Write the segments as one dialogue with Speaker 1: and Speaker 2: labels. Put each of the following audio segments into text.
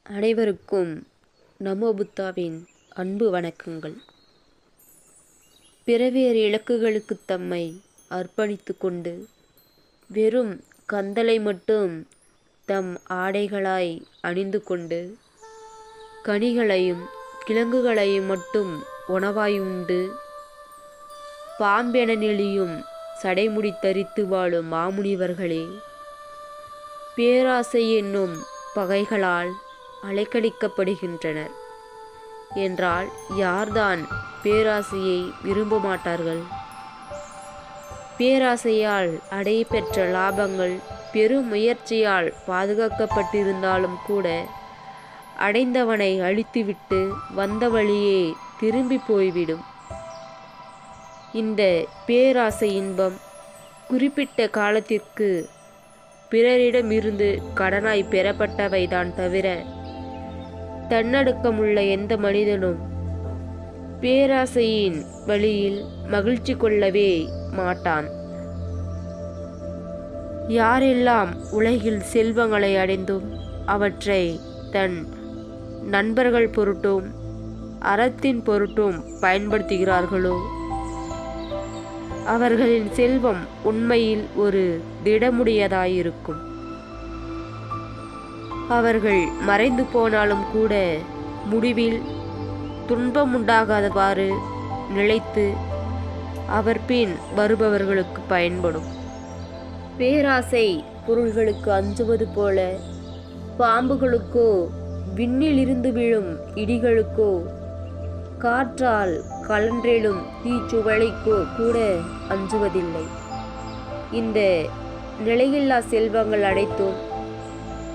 Speaker 1: அனைவருக்கும் நமோ புத்தாவின் அன்பு வணக்கங்கள். பிறவேறு இலக்குகளுக்கு தம்மை அர்ப்பணித்து கொண்டு வெறும் கந்தலை மட்டும் தம் ஆடைகளாய் அணிந்து கொண்டு கனிகளையும் கிழங்குகளையும் மட்டும் உணவாய் உண்டு பாம்பென நெளியும் சடைமுடி தரித்து வாழும் மாமுனிவர்களே, பேராசை என்னும் பகைகளால் அலைக்கழிக்கப்படுகின்றனர் என்றால் யார்தான் பேராசையை விரும்ப மாட்டார்கள்? பேராசையால் அடையப்பெற்ற லாபங்கள் பெரும் முயற்சியால் பாதுகாக்கப்பட்டிருந்தாலும் கூட அடைந்தவனை அழித்துவிட்டு வந்த வழியே திரும்பி போய்விடும். இந்த பேராசை இன்பம் குறிப்பிட்ட காலத்திற்கு பிறரிடமிருந்து கடனாய் பெறப்பட்டவைதான் தவிர தன்னடக்கமுள்ள எந்த மனிதனும் பேராசையின் வழியில் மகிழ்ச்சி கொள்ளவே மாட்டான். யாரெல்லாம் உலகில் செல்வங்களை அடைந்தும் அவற்றை தன் நண்பர்கள் பொருட்டும் அறத்தின் பொருட்டும் பயன்படுத்துகிறார்களோ அவர்களின் செல்வம் உண்மையில் ஒரு திடமுடையதாயிருக்கும். அவர்கள் மறைந்து போனாலும் கூட முடிவில் துன்பமுண்டாகாதவாறு நிலைத்து அவர் பின் வருபவர்களுக்கு பயன்படும். பேராசை பொருள்களுக்கு அஞ்சுவது போல பாம்புகளுக்கோ விண்ணிலிருந்து விழும் இடிகளுக்கோ காற்றால் கலன்றெழும் தீச்சுவளைக்கோ கூட அஞ்சுவதில்லை. இந்த நிலையில்லா செல்வங்கள் அனைத்தும்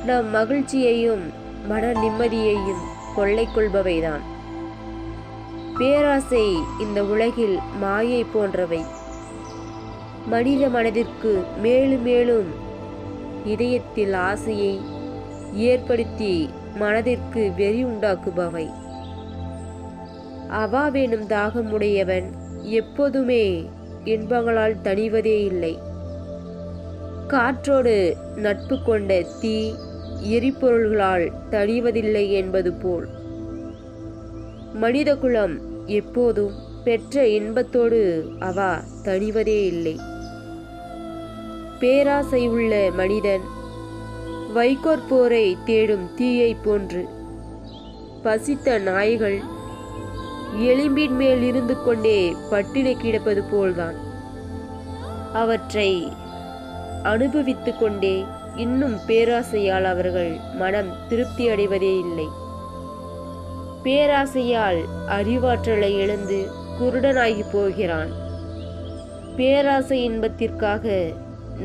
Speaker 1: நம் மகிழ்ச்சியையும் மன நிம்மதியையும் கொள்ளை கொள்பவைதான். பேராசை இந்த உலகில் மாயை போன்றவை. மனித மனதிற்கு மேலும் மேலும் இதயத்தில் ஆசையை ஏற்படுத்தி மனதிற்கு வெறி உண்டாக்குபவை. அவாவெனும் தாகமுடையவன் எப்போதுமே இன்பங்களால் தணிவதே இல்லை. காற்றோடு நட்பு கொண்ட தீ எரிபொருள்களால் தணிவதில்லை என்பது போல் மனிதகுலம் எப்போதும் பெற்ற இன்பத்தோடு அவா தணிவதே இல்லை. பேராசை உள்ள மனிதன் வைக்கோற்போரை தேடும் தீயை போன்று பசித்த நாய்கள் எலும்பின் மேல் இருந்து கொண்டே பட்டினி கிடப்பது போல்தான். அவற்றை அனுபவித்து கொண்டே இன்னும் பேராசையால் அவர்கள் மனம் திருப்தி அடைவதே இல்லை. பேராசையால் அறிவாற்றலை இழந்து குருடனாகி போகிறான். பேராசை இன்பத்திற்காக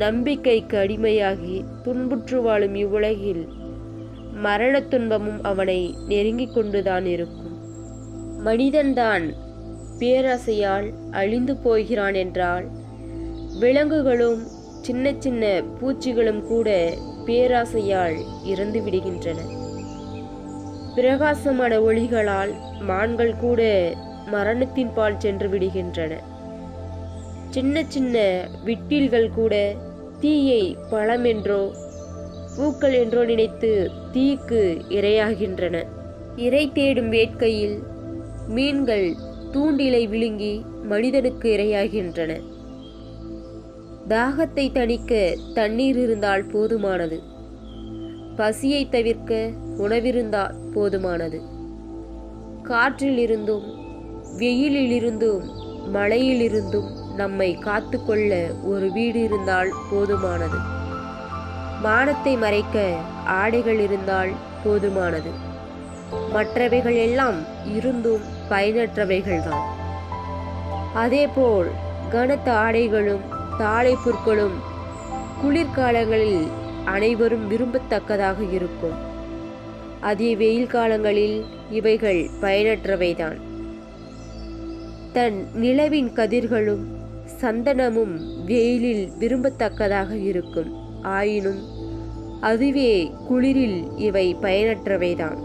Speaker 1: நம்பிக்கைக்கு அடிமையாகி துன்புற்று வாழும் இவ்வுலகில் மரண துன்பமும் அவனை நெருங்கிக் கொண்டுதான் இருக்கும். மனிதன்தான் பேராசையால் அழிந்து போகிறான் என்றால் விலங்குகளும் சின்ன சின்ன பூச்சிகளும் கூட பேராசையால் இறந்து விடுகின்றன. பிரகாசமான ஒளிகளால் மான்கள் கூட மரணத்தின் பால் சென்று விடுகின்றன. சின்ன சின்ன விட்டில்கள் கூட தீயை பழம் என்றோ பூக்கள் என்றோ நினைத்து தீக்கு இரையாகின்றன. இரை தேடும் வேட்கையில் மீன்கள் தூண்டிலை விழுங்கி மனிதனுக்கு இரையாகின்றன. தாகத்தை தணிக்க தண்ணீர் இருந்தால் போதுமானது. பசியை தவிர்க்க உணவிருந்தால் போதுமானது. காற்றில் இருந்தும் வெயிலிலிருந்தும் மழையிலிருந்தும் நம்மை காத்து கொள்ள ஒரு வீடு இருந்தால் போதுமானது. மானத்தை மறைக்க ஆடைகள் இருந்தால் போதுமானது. மற்றவைகள் எல்லாம் இருந்தும் பயனற்றவைகள்தான். அதேபோல் கனத்த ஆடைகளும் தாழை புற்களும் குளிர்காலங்களில் அனைவரும் விரும்பத்தக்கதாக இருக்கும். அதே வெயில் காலங்களில் இவைகள் பயனற்றவைதான். தன் நிலவின் கதிர்களும் சந்தனமும் வெயிலில் விரும்பத்தக்கதாக இருக்கும். ஆயினும் அதுவே குளிரில் இவை பயனற்றவைதான்.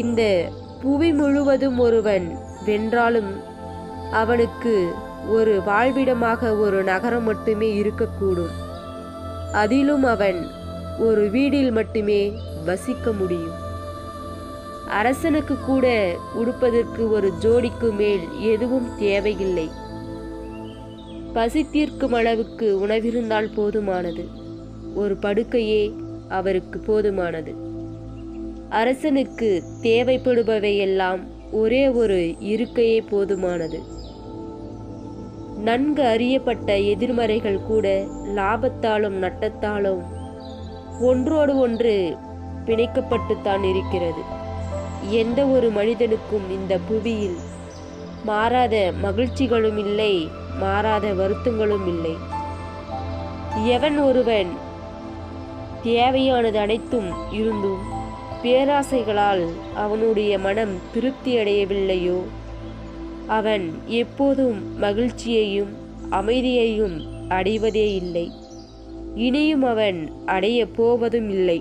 Speaker 1: இந்த புவி முழுவதும் ஒருவன் வென்றாலும் அவனுக்கு ஒரு வாழ்விடமாக ஒரு நகரம் மட்டுமே இருக்கக்கூடும். அதிலும் அவன் ஒரு வீடில் மட்டுமே வசிக்க முடியும். அரசனுக்கு கூட உடுப்பதற்கு ஒரு ஜோடிக்கு மேல் எதுவும் தேவையில்லை. பசி தீர்க்கும் அளவுக்கு உணவிருந்தால் போதுமானது. ஒரு படுக்கையே அவருக்கு போதுமானது. அரசனுக்கு தேவைப்படுபவையெல்லாம் ஒரே ஒரு இருக்கையே போதுமானது. நன்கு அறியப்பட்ட எதிர்மறைகள் கூட லாபத்தாலும் நட்டத்தாலும் ஒன்றோடு ஒன்று பிணைக்கப்பட்டுத்தான் இருக்கிறது. எந்த ஒரு மனிதனுக்கும் இந்த புவியில் மாறாத மகிழ்ச்சிகளும் இல்லை, மாறாத வருத்தங்களும் இல்லை. எவன் ஒருவன் தேவையானது அனைத்தும் இருந்தும் பேராசைகளால் அவனுடைய மனம் திருப்தி அடையவில்லையோ, அவன் எப்போதும் மகிழ்ச்சியையும் அமைதியையும் அடைவதே இல்லை. இனியும் அவன் அடைய போவதும் இல்லை.